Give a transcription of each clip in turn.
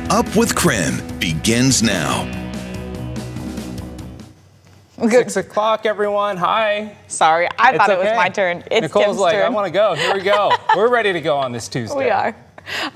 Up with KREM begins now. Good. 6 o'clock, everyone. Hi. Sorry, I thought It's it was okay. my turn. It's Nicole's Tim's like, turn. I want to go. Here we go. We're ready to go on this Tuesday. We are.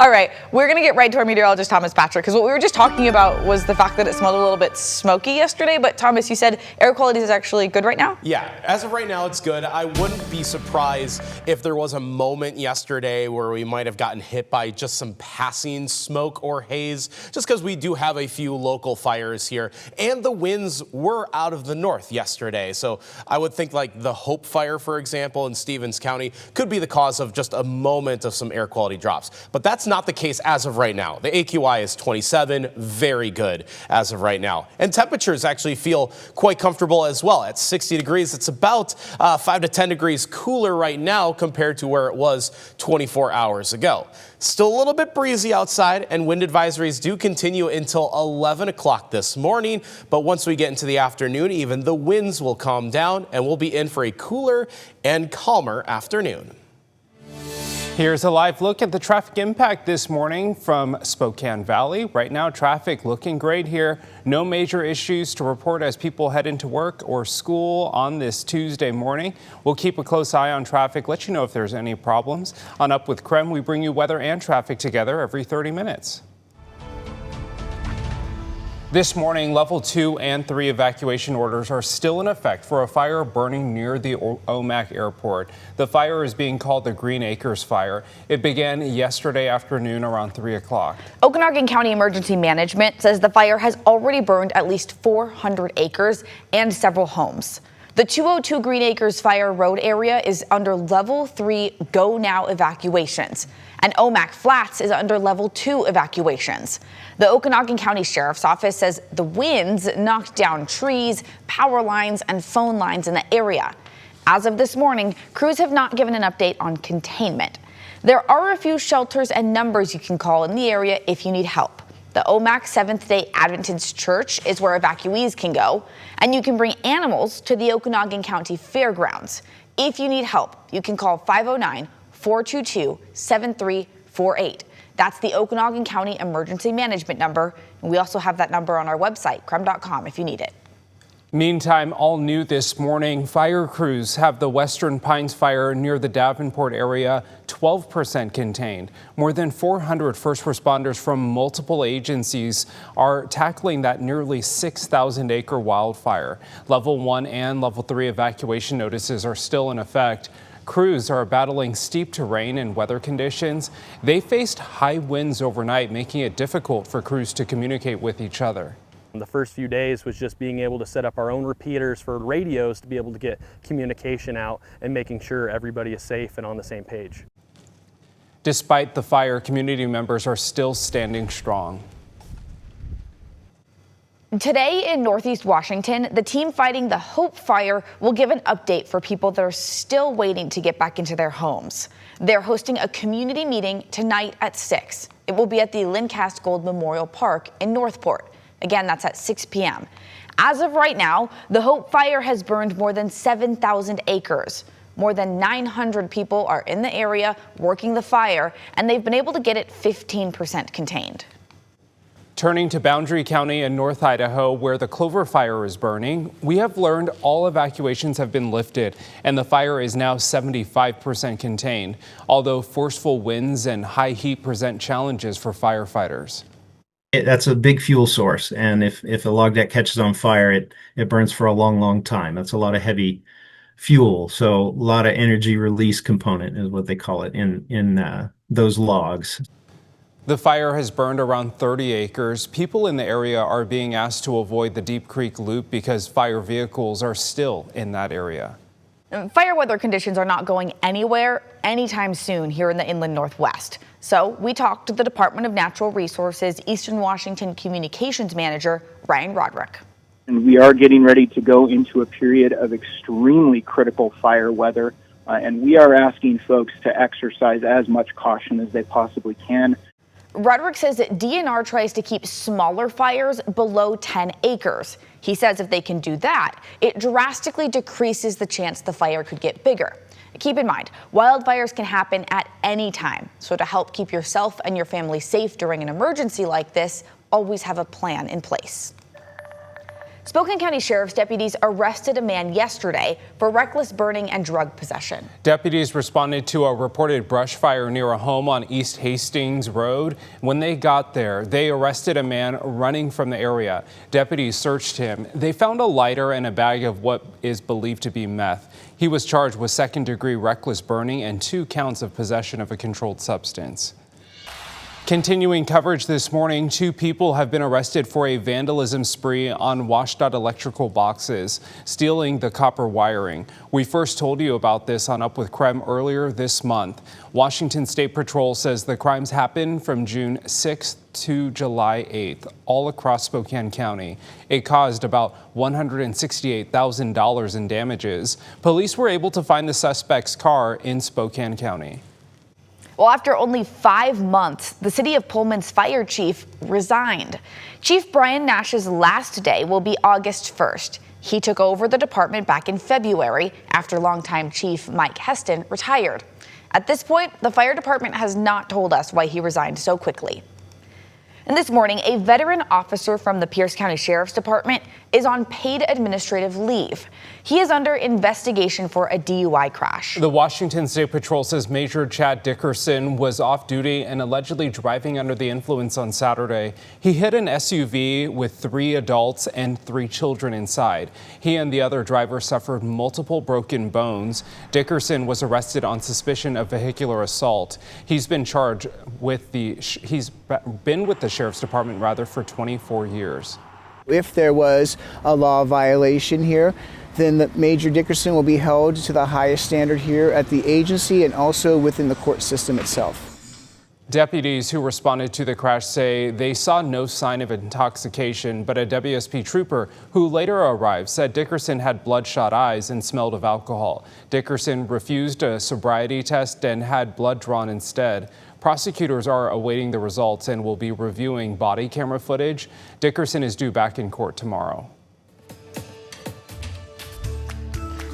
All right, we're going to get right to our meteorologist, Thomas Patrick, because what we were just talking about was the fact that it smelled a little bit smoky yesterday. But Thomas, you said air quality is actually good right now? Yeah, as of right now, it's good. I wouldn't be surprised if there was a moment yesterday where we might have gotten hit by just some passing smoke or haze, just because we do have a few local fires here. And the winds were out of the north yesterday. So I would think like the Hope Fire, for example, in Stevens County could be the cause of just a moment of some air quality drops. But that's not the case as of right now. The AQI is 27, very good as of right now. And temperatures actually feel quite comfortable as well. At 60 degrees, it's about 5 to 10 degrees cooler right now compared to where it was 24 hours ago. Still a little bit breezy outside, and wind advisories do continue until 11 o'clock this morning. But once we get into the afternoon, even the winds will calm down, and we'll be in for a cooler and calmer afternoon. Here's a live look at the traffic impact this morning from Spokane Valley. Right now, traffic looking great here. No major issues to report as people head into work or school on this Tuesday morning. We'll keep a close eye on traffic, let you know if there's any problems. On Up with KREM, we bring you weather and traffic together every 30 minutes. This morning, level 2 and 3 evacuation orders are still in effect for a fire burning near the Omak airport. The fire is being called the Green Acres Fire. It began yesterday afternoon around 3 o'clock. Okanagan County Emergency Management says the fire has already burned at least 400 acres and several homes. The 202 Green Acres Fire Road area is under level 3 go now evacuations, and Omak Flats is under level 2 evacuations. The Okanagan County Sheriff's Office says the winds knocked down trees, power lines, and phone lines in the area. As of this morning, crews have not given an update on containment. There are a few shelters and numbers you can call in the area if you need help. The Omak Seventh-day Adventist Church is where evacuees can go, and you can bring animals to the Okanagan County Fairgrounds. If you need help, you can call 509-422-7348. That's the Okanagan County Emergency Management number. And we also have that number on our website, krem.com, if you need it. Meantime, all new this morning, fire crews have the Western Pines fire near the Davenport area 12% contained. More than 400 first responders from multiple agencies are tackling that nearly 6,000 acre wildfire. Level 1 and level 3 evacuation notices are still in effect. Crews are battling steep terrain and weather conditions. They faced high winds overnight, making it difficult for crews to communicate with each other. The first few days was just being able to set up our own repeaters for radios to be able to get communication out and making sure everybody is safe and on the same page. Despite the fire, community members are still standing strong. Today in Northeast Washington, the team fighting the Hope Fire will give an update for people that are still waiting to get back into their homes. They're hosting a community meeting tonight at 6. It will be at the Lincast Gold Memorial Park in Northport. Again, that's at 6 p.m. As of right now, the Hope Fire has burned more than 7,000 acres. More than 900 people are in the area working the fire, and they've been able to get it 15% contained. Turning to Boundary County in North Idaho, where the Clover Fire is burning, we have learned all evacuations have been lifted, and the fire is now 75% contained, although forceful winds and high heat present challenges for firefighters. That's a big fuel source, and if a log deck catches on fire, it burns for a long time. That's a lot of heavy fuel, so a lot of energy release component is what they call it in those logs. The fire has burned around 30 acres. People in the area are being asked to avoid the Deep Creek Loop because fire vehicles are still in that area. Fire weather conditions are not going anywhere anytime soon here in the inland Northwest. So we talked to the Department of Natural Resources Eastern Washington Communications Manager, Ryan Roderick. And we are getting ready to go into a period of extremely critical fire weather. And we are asking folks to exercise as much caution as they possibly can. Roderick says that DNR tries to keep smaller fires below 10 acres. He says if they can do that, it drastically decreases the chance the fire could get bigger. Keep in mind, wildfires can happen at any time. So to help keep yourself and your family safe during an emergency like this, always have a plan in place. Spokane County Sheriff's deputies arrested a man yesterday for reckless burning and drug possession. Deputies responded to a reported brush fire near a home on East Hastings Road. When they got there, they arrested a man running from the area. Deputies searched him. They found a lighter and a bag of what is believed to be meth. He was charged with second-degree reckless burning and 2 counts of possession of a controlled substance. Continuing coverage this morning, 2 people have been arrested for a vandalism spree on washed-out electrical boxes, stealing the copper wiring. We first told you about this on Up with KREM earlier this month. Washington State Patrol says the crimes happened from June 6th to July 8th, all across Spokane County. It caused about $168,000 in damages. Police were able to find the suspect's car in Spokane County. Well, after only 5 months, the city of Pullman's fire chief resigned. Chief Brian Nash's last day will be August 1st. He took over the department back in February after longtime Chief Mike Heston retired. At this point, the fire department has not told us why he resigned so quickly. And this morning, a veteran officer from the Pierce County Sheriff's Department is on paid administrative leave. He is under investigation for a DUI crash. The Washington State Patrol says Major Chad Dickerson was off duty and allegedly driving under the influence on Saturday. He hit an SUV with 3 adults and 3 children inside. He and the other driver suffered multiple broken bones. Dickerson was arrested on suspicion of vehicular assault. He's been charged with the Sheriff's Department for 24 years. If there was a law violation here, then the Major Dickerson will be held to the highest standard here at the agency and also within the court system itself. Deputies who responded to the crash say they saw no sign of intoxication, but a WSP trooper who later arrived said Dickerson had bloodshot eyes and smelled of alcohol. Dickerson refused a sobriety test and had blood drawn instead. Prosecutors are awaiting the results and will be reviewing body camera footage. Dickerson is due back in court tomorrow.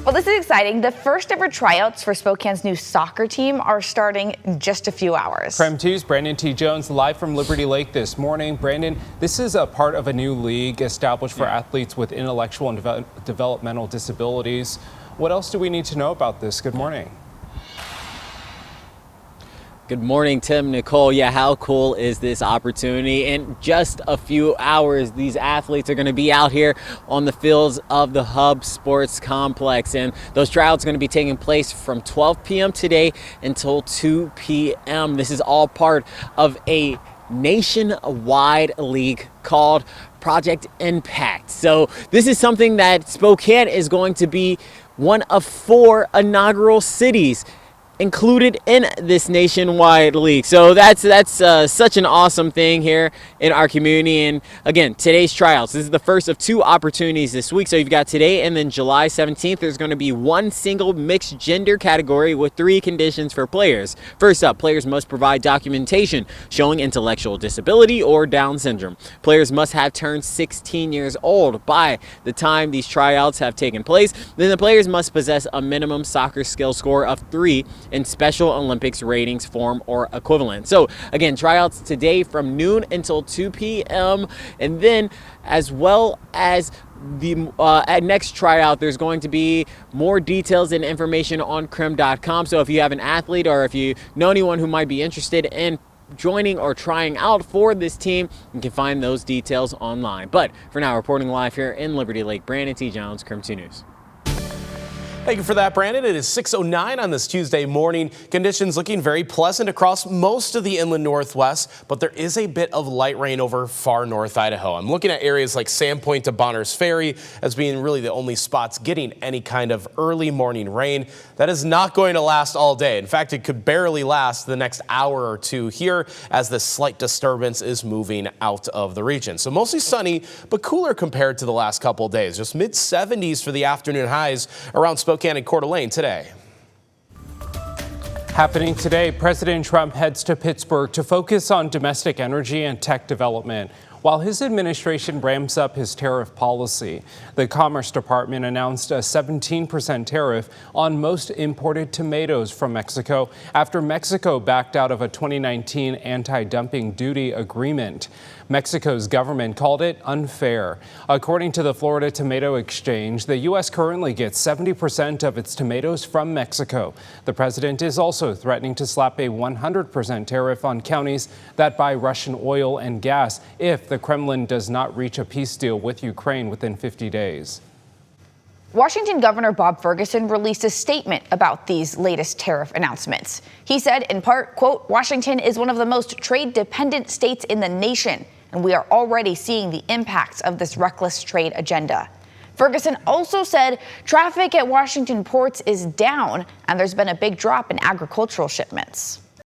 Well, this is exciting. The first ever tryouts for Spokane's new soccer team are starting in just a few hours. KREM 2's Brandon T. Jones live from Liberty Lake this morning. Brandon, this is a part of a new league established for athletes with intellectual and developmental disabilities. What else do we need to know about this? Good morning. Good morning, Tim, Nicole. Yeah, how cool is this opportunity? In just a few hours, these athletes are going to be out here on the fields of the Hub Sports Complex. And those tryouts are going to be taking place from 12 p.m. today until 2 p.m. This is all part of a nationwide league called Project Impact. So this is something that Spokane is going to be one of 4 inaugural cities included in this nationwide league. So that's such an awesome thing here in our community. And again, today's tryouts, this is the first of 2 opportunities this week. So you've got today, and then July 17th, there's going to be 1 single mixed gender category with 3 conditions for players. First up, players must provide documentation showing intellectual disability or Down syndrome. Players must have turned 16 years old by the time these tryouts have taken place. Then the players must possess a minimum soccer skill score of 3 in Special Olympics ratings form or equivalent. So again, tryouts today from noon until 2 p.m. And then as well as the at next tryout, there's going to be more details and information on KREM.com. So if you have an athlete or if you know anyone who might be interested in joining or trying out for this team, you can find those details online. But for now, reporting live here in Liberty Lake, Brandon T. Jones, KREM 2 News. Thank you for that, Brandon. It is 6:09 on this Tuesday morning. Conditions looking very pleasant across most of the inland northwest, but there is a bit of light rain over far north Idaho. I'm looking at areas like Sandpoint to Bonners Ferry as being really the only spots getting any kind of early morning rain. That is not going to last all day. In fact, it could barely last the next hour or 2 here as this slight disturbance is moving out of the region. So mostly sunny, but cooler compared to the last couple of days. Just mid-70s for the afternoon highs around Spokane and Coeur d'Alene today. Happening today, President Trump heads to Pittsburgh to focus on domestic energy and tech development. While his administration ramps up his tariff policy, the Commerce Department announced a 17% tariff on most imported tomatoes from Mexico after Mexico backed out of a 2019 anti-dumping duty agreement. Mexico's government called it unfair. According to the Florida Tomato Exchange, the U.S. currently gets 70% of its tomatoes from Mexico. The president is also threatening to slap a 100% tariff on counties that buy Russian oil and gas if the Kremlin does not reach a peace deal with Ukraine within 50 days. Washington Governor Bob Ferguson released a statement about these latest tariff announcements. He said, in part, quote, "Washington is one of the most trade-dependent states in the nation, and we are already seeing the impacts of this reckless trade agenda." Ferguson also said traffic at Washington ports is down, and there's been a big drop in agricultural shipments.